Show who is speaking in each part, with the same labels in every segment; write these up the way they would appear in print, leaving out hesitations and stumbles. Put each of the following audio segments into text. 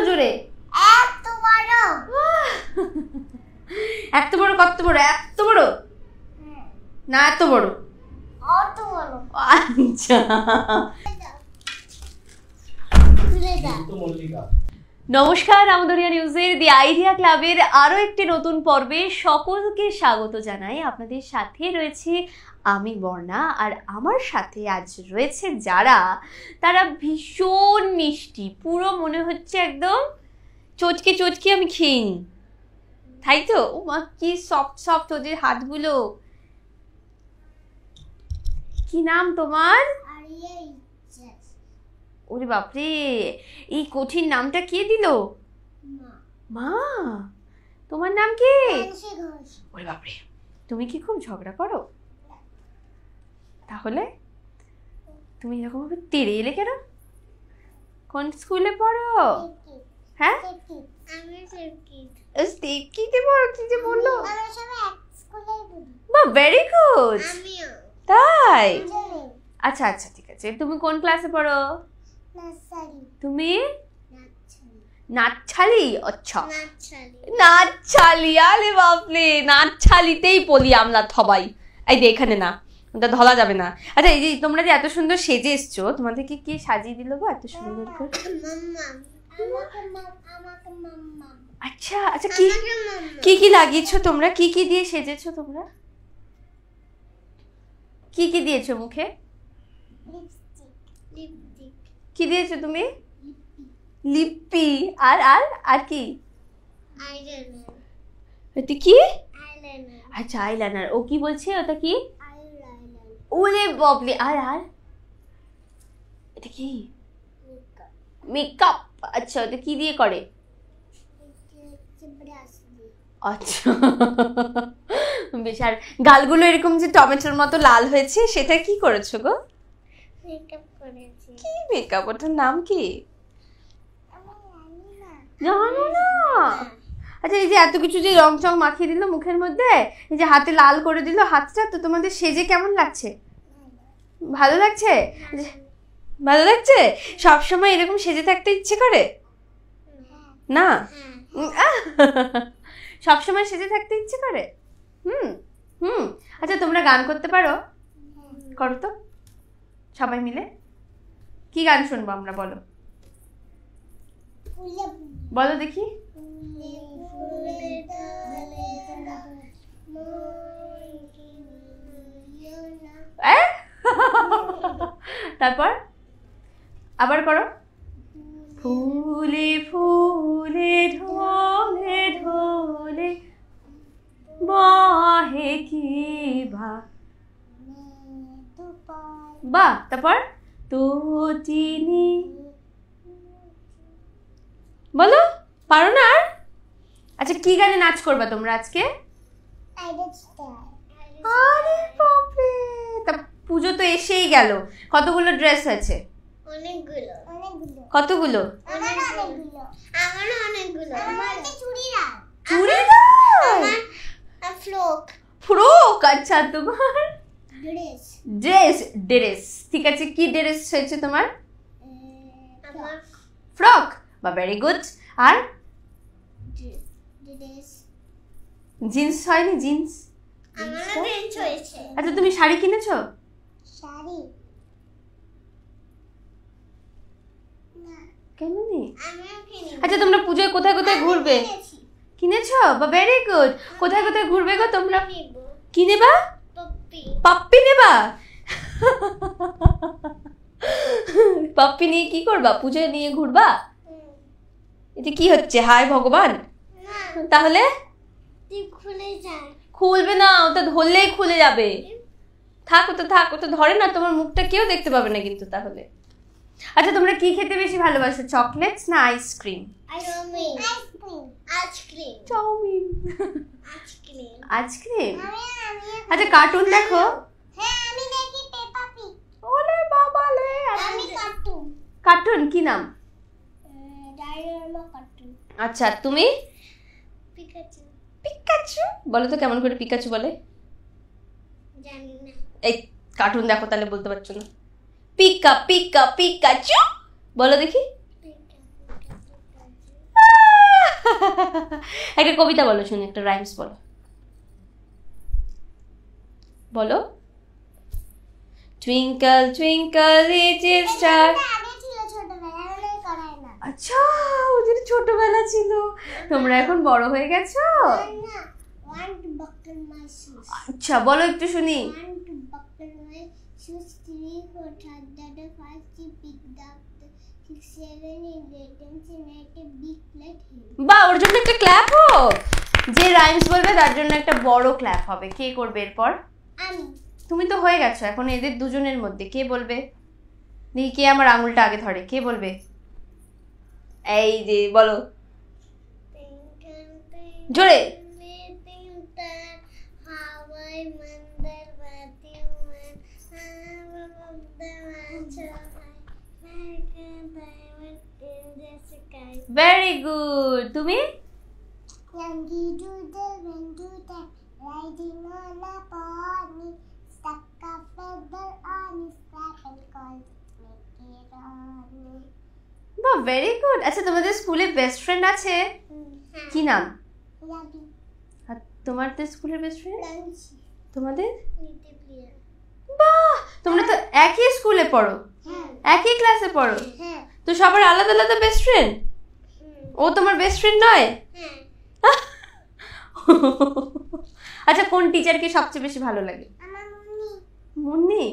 Speaker 1: জোরে।
Speaker 2: এত বড়।
Speaker 1: এত বড়? কত বড়? এত বড় না এত বড়?
Speaker 2: অত বড়।
Speaker 1: আচ্ছা নমস্কার, রামদরিয়া নিউজের দি আইডিয়া ক্লাবের আরো একটি নতুন পর্বে সকলকে স্বাগত জানাই। আপনাদের সাথে রয়েছে আমি বর্ণা, আর আমার সাথে আজ রয়েছে যারা, তারা ভীষণ মিষ্টি, পুরো মনে হচ্ছে একদম চটকে চটকে আমি খেয়ে নি, তাই তো? ও মা, কি সফট সফট ওদের হাতগুলো। কি নাম তোমার? ওরে বাপরে, এই কঠিন নামটা কে দিল? মা। তোমার নাম কি? ওরে বাপরে, তুমি কি খুব ঝগড়া করো? তাহলে তুমি এরকম ভাবে তেড়ে এলে কেন? কোন স্কুলে পড়ো? হ্যাঁ, বললো। বাহ, ভেরি গুড। তাই? আচ্ছা আচ্ছা, ঠিক আছে। তুমি কোন ক্লাসে পড়ো? তুমি নাচছালি? আচ্ছা, নাচছালি। আরে বাপরে, নাচছালিতেই পড়ি আমরা সবাই। এই যে এখানে না, ওটা ধরা যাবে না। আচ্ছা, এই যে তোমরা যে এত সুন্দর সেজে এসছো, তোমাদেরকে কি সাজিয়ে দিল গো এত সুন্দর করে? আচ্ছা আচ্ছা, কি কি লাগিয়েছো তোমরা? কি কি দিয়ে সেজেছো তোমরা? কি কি দিয়েছো মুখে? কি দিয়েছো তুমি? লিপি। আর আর আর কি? এটা কি? আচ্ছা, আইলাইনার। ও কি বলছে? ওটা কি? ওরে বাপরে। আর আর এটা কি? মেকআপ। আচ্ছা, ওটা কি দিয়ে করে? আচ্ছা বেশ। আর গালগুলো এরকম যে টমেটোর মতো লাল হয়েছে, সেটা কি করেছো গো?
Speaker 2: মেকআপ করেছি।
Speaker 1: কি মেকআপ? ওটার নাম কি জানো না? আচ্ছা, এই যে এত কিছু যে রং চং মাখিয়ে দিল মুখের মধ্যে, এই যে হাতে লাল করে দিল হাতটা, তো তোমাদের সেজে কেমন লাগছে? ভালো লাগছে? ভালো লাগছে? সবসময় এরকম সেজে থাকতে ইচ্ছে করে না? সবসময় সেজে থাকতে ইচ্ছে করে? হুম হুম। আচ্ছা, তোমরা গান করতে পারো? করো তো সবাই মিলে। কি গান শুনবো আমরা? বলো বলো দেখি। তারপর আবার করো। ফুলে ফুলে ঢলে ঢলে বহে কি বাহ। তারপর তো চিনি। বলো, পারো না আর? আচ্ছা, কি গানে নাচ করবা তোমরা আজকে? আরে বাপরে, তা পুজো তো এসেই গেল। কতগুলো ড্রেস আছে?
Speaker 2: অনেকগুলো।
Speaker 1: কতগুলো? ফ্রক। আচ্ছা, তোমার ড্রেস? ড্রেস, ঠিক আছে। কি ড্রেস হয়েছে তোমার? ফ্রক। বা, ভেরি গুড। আর জিন্স হয়নি? জিন্স। আচ্ছা, তুমি শাড়ি কিনেছো? কেন নেই? আচ্ছা, তোমরা পুজোয় কোথায় কোথায় ঘুরবে? কিনেছো? বা, ভেরি গুড। কোথায় কোথায় ঘুরবে গো তোমরা? কি নেবা? পাপ্পি নেবা? পাপ্পি নিয়ে কি করবা? পুজোয় নিয়ে ঘুরবা? এটা কি হচ্ছে? হায় ভগবান। তাহলে খুলবে না, ওটা ধরলেই খুলে যাবে। থাক, ওটা থাক, ওটা ধরে না, তোমার মুখটা কেউ দেখতে পাবে না কিন্তু তাহলে। আচ্ছা, তোমরা কি খেতে বেশি ভালোবাসো, চকলেটস না আইসক্রিম? চাউমিন। আইসক্রিম। আচ্ছা, কার্টুন দেখো? ওলে বাবা লে। কার্টুন কি নাম? আচ্ছা, তুমি? পিকাচু। বলো তো কেমন করে পিকাচু বলে? এই কার্টুন দেখো, তাহলে বলতে পারছো না। পিকা পিকা পিকাচু বলো দেখি। একটা কবিতা বলো শুনি, একটা রাইমস বলো। বলো। Twinkle twinkle little star. আচ্ছা, ওদের ছোটবেলা ছিল, তোমরা এখন বড় হয়ে গেছো। আচ্ছা বলো একটু শুনি। বাহ, ওর জন্য একটা ক্ল্যাপ হোক। যে রাইমস বলবে তার জন্য একটা বড় ক্ল্যাপ হবে। কে করবে এরপর?
Speaker 2: আমি।
Speaker 1: তুমি তো হয়ে গেছো, এখন এদের দুজনের মধ্যে কে বলবে? দেখি কে আমার আঙুলটা আগে ধরে, কে বলবে? এই যে বলো জোরে। Very good. তুমি? বাহ, ভেরি গুড। আচ্ছা, তোমাদের স্কুলে বেস্ট ফ্রেন্ড আছে? কি নাম? আর তোমাদের স্কুলের বেস্ট ফ্রেন্ড? তোমাদের? বাহ, তোমরা তো একই স্কুলে পড়ো, একই ক্লাসে পড়ো, তো সবার আলাদা আলাদা বেস্ট ফ্রেন্ড? ও তোমার বেস্ট ফ্রেন্ড নয়? আচ্ছা, কোন টিচারকে সবচেয়ে বেশি ভালো লাগে? মুন্নি।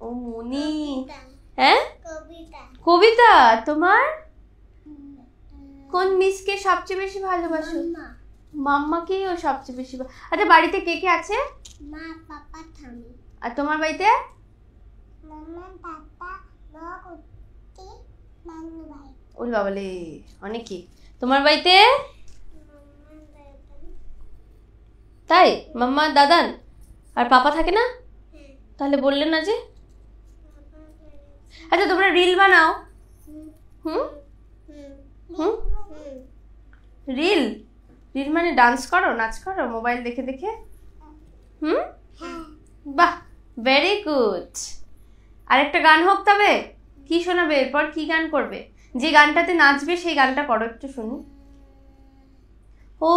Speaker 1: ও মুনি। হ্যাঁ, কবিতা। তোমার কোন মিসকে সবচেয়ে বেশি ভালোবাসো? মাম্মাকেই ও সবচেয়ে বেশি। আচ্ছা, বাড়িতে কে কে আছে?
Speaker 2: মা, পাপা, ঠাম্মি।
Speaker 1: আর তোমার বাড়িতে?
Speaker 2: মাম্মা, পাপা, মা, কুত্তি, নানু ভাই।
Speaker 1: ওই বাবালে, অনেকই। তোমার বাড়িতে? তাই, মাম্মা দাদান আর পাপা থাকে না? তাহলে বললে না যে। আচ্ছা, তোমরা রিল বানাও? হুম হুম রিল? রিল মানে ডান্স করো, নাচ করো মোবাইল দেখে দেখে? হুম, বাহ, ভেরি গুড। আরেকটা গান হোক তবে। কি শোনাবে এরপর? কি গান করবে? যে গানটাতে নাচবে সেই গানটা করো, একটু শুনি। ও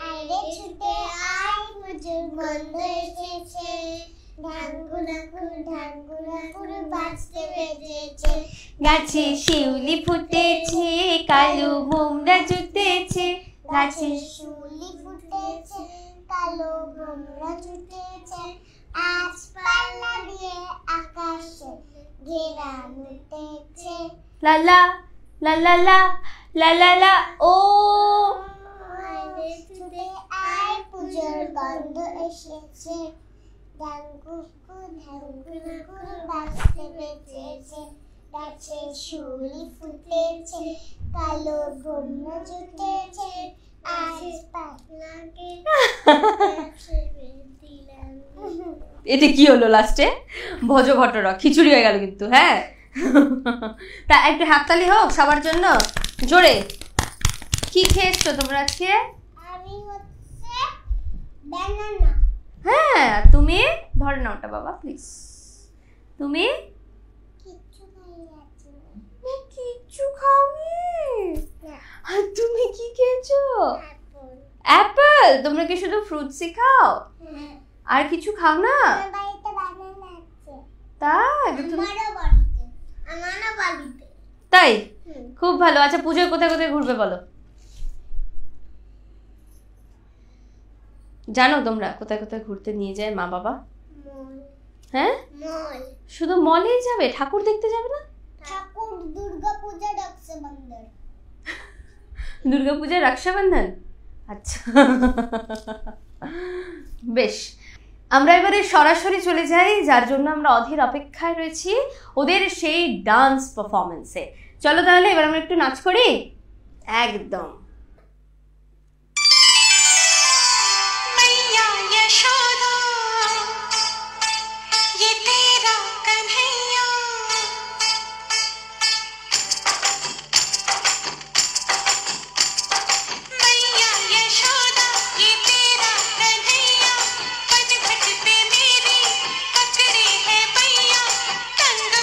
Speaker 2: আরে ছুটে আয়, পুজোর গন্ধ এসেছে, ঢাঙ্গুরাকুর বাজতে বেজেছে,
Speaker 1: গাছে শিউলি ফুটেছে, কালো মোমরা জুটেছে, গাছে
Speaker 2: শিউলি ফুটেছে, কালো ভোমরা জুটেছে, আজ পাল্লা দিয়ে আকাশে ঘেরা উঠেছে।
Speaker 1: লা লা লা লা লা লা লা লা। ও
Speaker 2: আরে ছুটে আয়, পুজোর গন্ধ এসেছে, ঢাঙ্গুরাকুর বাজতে বেজেছে, গাছে শিউলি ফুটেছে, কালো ভোমরা জুটেছে, আজ পাল্লা দিয়ে
Speaker 1: এটা কি হলো লাস্টে? ভজ ঘটরা খিচুড়ি হয়ে গেল কিন্তু। হ্যাঁ, তা একটু হাততালি হোক সবার জন্য, জোরে। কি খেয়েছো তোমরা আজকে?
Speaker 2: আমি হচ্ছে ব্যানানা।
Speaker 1: হ্যাঁ, তুমি ধরে নাও ওটা বাবা প্লিজ। তুমি
Speaker 2: কিচ্ছু খাই আছি
Speaker 1: কিচ্ছু খাওনি?
Speaker 2: না।
Speaker 1: আর তুমি কি খেয়েছো?
Speaker 2: আপেল।
Speaker 1: অ্যাপেল? তোমরা কি শুধু ফ্রুটসই খাও?
Speaker 2: হ্যাঁ।
Speaker 1: আর কিছু খাও না?
Speaker 2: আমার বাড়িতে ব্যানানা আছে।
Speaker 1: তাই?
Speaker 2: আমারও বাড়িতে।
Speaker 1: তাই, খুব ভালো। আচ্ছা, পুজোয় কোথায় কোথায় ঘুরবে বলো? জানো তোমরা কোথায় কোথায় ঘুরতে নিয়ে যায় মা বাবা? হ্যাঁ,
Speaker 2: মল।
Speaker 1: শুধু মলেই যাবে? ঠাকুর দেখতে যাবে না?
Speaker 2: ঠাকুর দুর্গা পূজা রক্ষাবন্ধন।
Speaker 1: দুর্গাপূজা রক্ষাবন্ধন? আচ্ছা, বেশ। আমরা এবারে সরাসরি চলে যাই, যার জন্য আমরা অধীর অপেক্ষায় রয়েছি, ওদের সেই ডান্স পারফরমেন্সে। চলো তাহলে এবার আমরা একটু নাচ করি। একদম।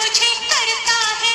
Speaker 3: मुझे करता है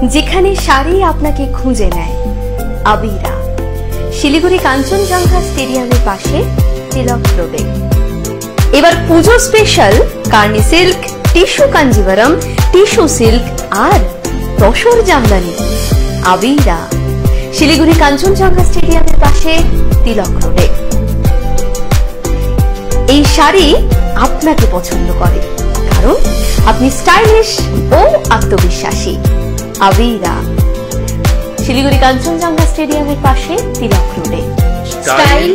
Speaker 1: যেখানে শাড়ি আপনাকে খুঁজে নেয়, আবিরা, শিলিগুড়ি কাঞ্চনজঙ্ঘা স্টেডিয়ামের পাশে, তিলক রোডে। এবার পুজো স্পেশাল কার্নি silk, tissue Kanjivaram, tissue silk আর তসর জামদানি, আবিরা, শিলিগুড়ি কাঞ্চনজঙ্ঘা স্টেডিয়ামের পাশে, তিলক রোডে। এই শাড়ি আপনাকে পছন্দ করে, কারণ আপনি স্টাইলিশ ও আত্মবিশ্বাসী। আবিরা, শিলিগুড়ি কাঞ্চনজঙ্ঘা স্টেডিয়ামের পাশে, তিলক রোডে।
Speaker 3: স্টাইল,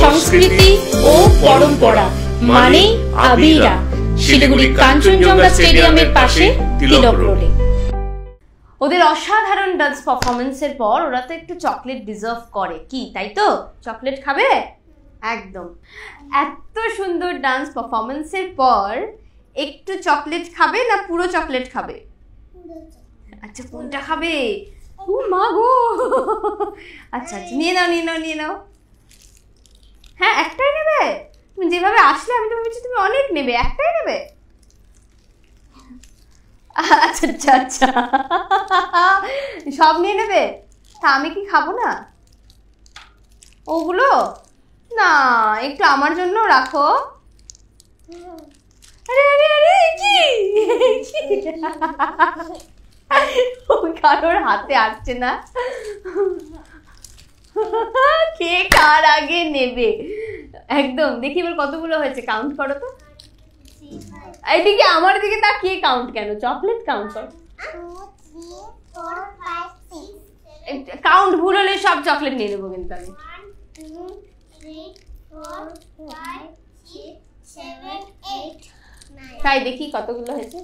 Speaker 3: সংস্কৃতি ও পরম্পরা মানে আবিরা, শিলিগুড়ি কাঞ্চনজঙ্ঘা স্টেডিয়ামের পাশে, তিলক রোডে।
Speaker 1: ওদের অসাধারণ ডান্স পারফরমেন্সের পর ওরা তো একটু চকলেট ডিজার্ভ করে, কি তাই তো? চকলেট খাবে? একদম। এত সুন্দর ডান্স পারফরমেন্সের পর একটু চকলেট খাবে না পুরো চকলেট খাবে? আচ্ছা, কোনটা খাবে? ও মা গো, আচ্ছা আচ্ছা, নিয়ে নাও নিয়ে নাও নিয়ে নাও। হ্যাঁ, একটাই নেবে? তুমি যেভাবে আসলে আমি তো ভেবেছি তুমি অনেক নেবে, একটাই নেবে? আচ্ছা আচ্ছা আচ্ছা, সব নিয়ে নেবে? তা আমি কি খাবো না ওগুলো? না, একটু আমার জন্য রাখো। আরে আরে আরে, কি কারোর হাতে আসছে না, কে কার আগে নেবে একদম। দেখি এবার কতগুলো হয়েছে, কাউন্ট করো তো। এইদিকে আমার দিকে তাকিয়ে কাউন্ট কেন? চকলেট কাউন্ট করো। কাউন্ট ভুল হলে সব চকলেট নিয়ে নেবো কিন্তু আমি।
Speaker 2: 1, 2, 3, 4, 5, 6, 7, 8, 9।
Speaker 1: তাই দেখি কতগুলো হয়েছে,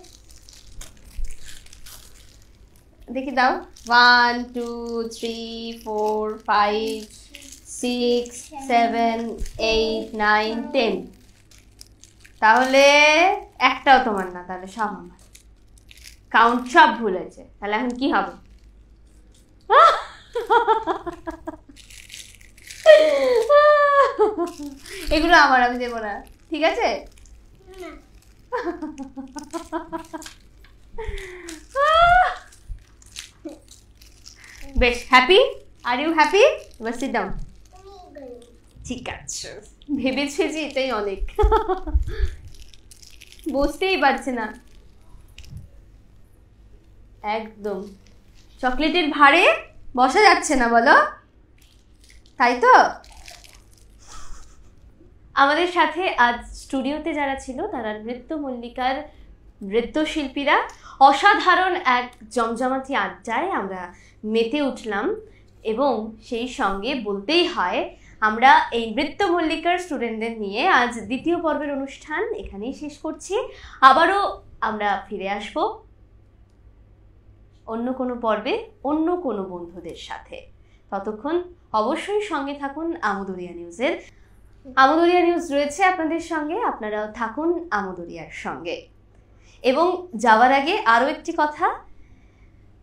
Speaker 1: দেখি দাও। 1, 2, 3, 4, 5, 6, 7, 8, 9, 10। তাহলে একটাও তোমার না, তাহলে সব আমার। কাউন্ট সব ভুল হয়েছে, তাহলে এখন কি হবে? এগুলো আমার, আমি দেবো না, ঠিক আছে? বেশ, হ্যাপি? Are you happy? এবার সিট ডাউন। ঠিক আছে, ভেবেছে যে এটাই অনেক, বুঝতেই পারছে না একদম। চকলেটের ভারে বসা যাচ্ছে না, বলো, তাই তো? আমাদের সাথে আজ স্টুডিওতে যারা ছিল তারা নৃত্য মল্লিকার নৃত্যশিল্পীরা। অসাধারণ এক জমজমাটি আড্ডায় আমরা মেতে উঠলাম, এবং সেই সঙ্গে বলতেই হয় আমরা এই নৃত্য মল্লিকার স্টুডেন্টদের নিয়ে আজ দ্বিতীয় পর্বের অনুষ্ঠান এখানেই শেষ করছি। আবারও আমরা ফিরে আসব অন্য কোনো পর্বে অন্য কোনো বন্ধুদের সাথে। ততক্ষণ অবশ্যই সঙ্গে থাকুন আমোদরিয়া নিউজের। আমোদরিয়া নিউজ রয়েছে আপনাদের সঙ্গে, আপনারাও থাকুন আমোদরিয়ার সঙ্গে। এবং যাওয়ার আগে আরও একটি কথা,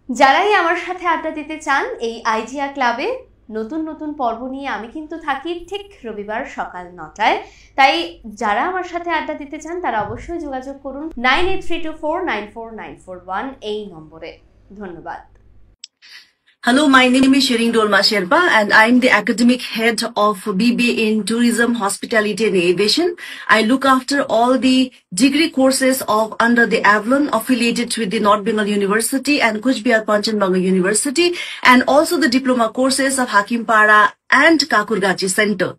Speaker 1: যারাই আমার সাথে আড্ডা দিতে চান এই আইডিয়া ক্লাবে, নতুন নতুন পর্ব নিয়ে আমি কিন্তু থাকি ঠিক রবিবার সকাল 9টায়। তাই যারা আমার সাথে আড্ডা দিতে চান তারা অবশ্যই যোগাযোগ করুন 9832494941 এই নম্বরে। ধন্যবাদ।
Speaker 4: Hello, my name is Shering Dolma Sherpa and I'm the academic head of BBA in Tourism, Hospitality and Aviation. I look after all the degree courses of under the Avalon affiliated with the North Bengal University and Kuch Bihar Panchanbanga University, and also the diploma courses of Hakimpara and Kakurgachi Center.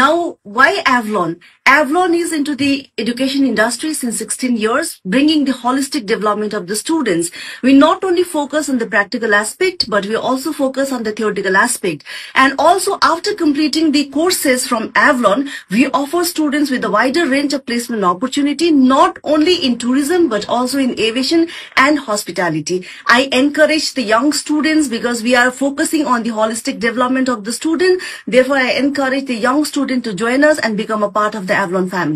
Speaker 4: Now, why Avalon? Avalon is into the education industry since 16 years, bringing the holistic development of the students. We not only focus on the practical aspect, but we also focus on the theoretical aspect. And also, after completing the courses from Avalon, we offer students with a wider range of placement opportunity, not only in tourism, but also in aviation and hospitality. I encourage the young students because we are focusing on the holistic development of the student. Therefore, I encourage the young student to join us and become a part of the Avalon family.